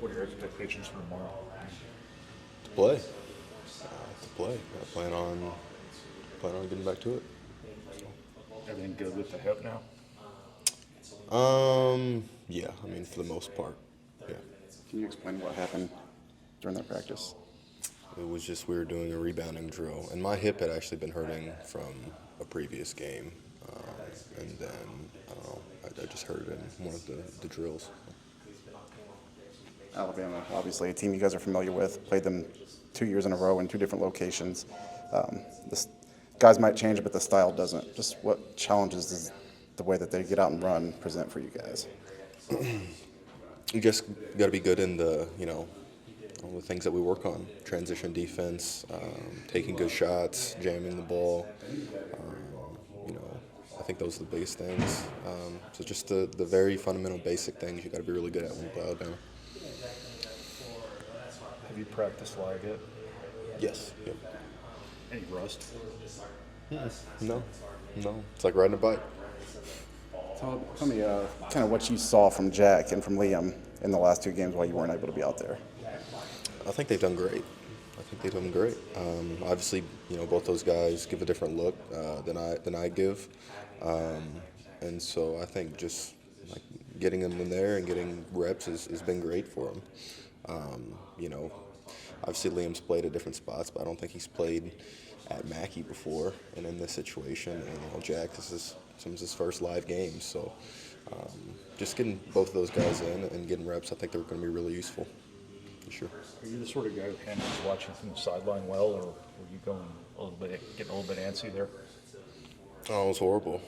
What are your expectations for tomorrow? To play. To play. I plan on getting back to it. Everything good with the hip now? Yeah. I mean, for the most part, yeah. Can you explain what happened during that practice? It was just we were doing a rebounding drill, and my hip had actually been hurting from a previous game, and then I don't know, I just hurt it in one of the drills. Alabama, obviously a team you guys are familiar with, played them 2 years in a row in two different locations. The guys might change, but the style doesn't. Just what challenges does the way that they get out and run present for you guys? You just got to be good in all the things that we work on: transition defense, taking good shots, jamming the ball. I think those are the biggest things. So just the very fundamental, basic things you got to be really good at when you play Alabama. Have you practiced live yet? Yes. Yep. Any rust? No. It's like riding a bike. Tell me kind of what you saw from Jack and from Liam in the last two games while you weren't able to be out there. I think they've done great. Obviously, both those guys give a different look than I give, and so I think just like getting them in there and getting reps has been great for them. Obviously Liam's played at different spots, but I don't think he's played at Mackey before, and in this situation, and Jack, this is his first live game, so just getting both of those guys in and getting reps, I think they're going to be really useful. For sure. Are you the sort of guy who handles watching from the sideline well, or were you getting a little bit antsy there? Oh, it was horrible.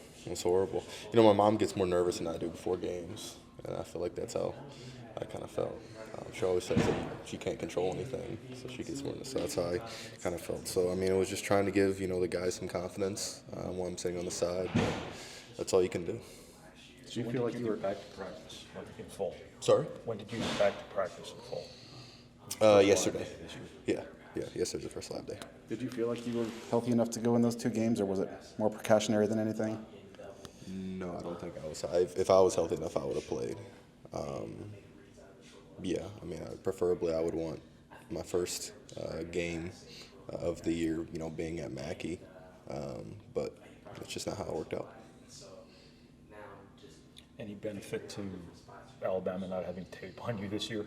My mom gets more nervous than I do before games, and I feel like that's how I kind of felt. She always says that she can't control anything, so she gets more nervous. So that's how I kind of felt. So, I mean, it was just trying to give, the guys some confidence while I'm sitting on the side, but that's all you can do. Did you feel like you were back to practice in full? Sorry? When did you get back to practice in full? Yesterday. Yeah. Yesterday's the first lab day. Did you feel like you were healthy enough to go in those two games, or was it more precautionary than anything? No, I don't think I was. If I was healthy enough, I would have played. Yeah, I mean, preferably I would want my first game of the year, being at Mackey, but that's just not how it worked out. Any benefit to Alabama not having tape on you this year?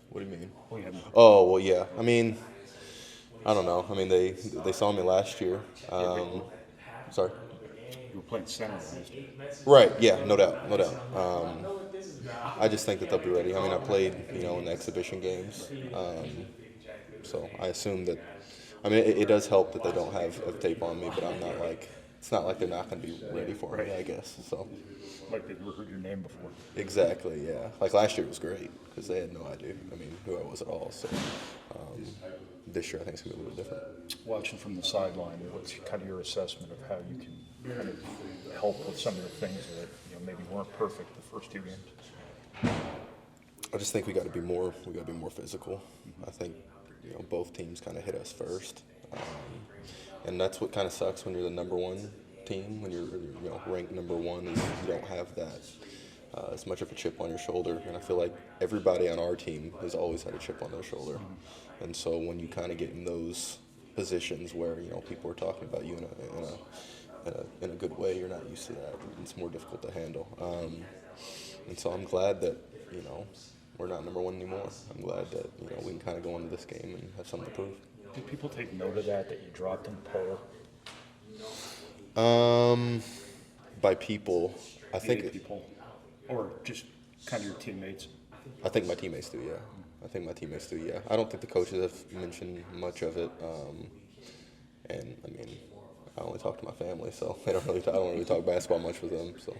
What do you mean? Well, Oh, well, yeah. I mean, I don't know. I mean, they saw me last year. Sorry? you were playing center last year. Right, yeah, no doubt. I just think that they'll be ready. I mean, I played, in the exhibition games, so I assume that. I mean, it does help that they don't have tape on me, but I'm not like. It's not like they're not going to be ready for me, I guess. So. Like they've heard your name before. Exactly, yeah. Like last year was great because they had no idea. I mean, who I was at all. So this year I think it's going to be a little different. Watching from the sideline, what's kind of your assessment of how you can kind of help with some of the things that maybe weren't perfect the first two games? I just think we got to be more physical. I think both teams kind of hit us first, and that's what kind of sucks when you're the number one team. When you're ranked number one, is you don't have that as much of a chip on your shoulder. And I feel like everybody on our team has always had a chip on their shoulder. And so when you kind of get in those positions where people are talking about you in a good way, you're not used to that. It's more difficult to handle. And so I'm glad that we're not number one anymore. I'm glad that we can kind of go into this game and have something to prove. Did people take note of that you dropped in poll? By people, I think people, or just kind of your teammates. I think my teammates do, yeah. I don't think the coaches have mentioned much of it, and I mean, I only talk to my family, so I don't really talk basketball much with them. So,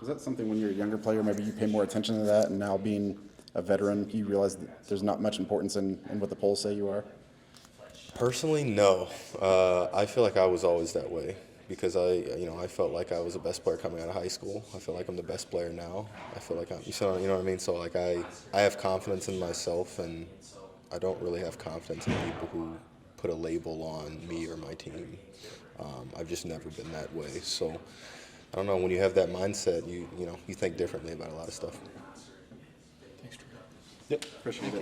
is that something when you're a younger player, maybe you pay more attention to that, and now being a veteran, you realize that there's not much importance in what the polls say you are? Personally, no. I feel like I was always that way because I felt like I was the best player coming out of high school. I feel like I'm the best player now. I feel like you know what I mean? So like I have confidence in myself, and I don't really have confidence in people who put a label on me or my team. I've just never been that way. So I don't know. When you have that mindset, you think differently about a lot of stuff. Yep. Appreciate it.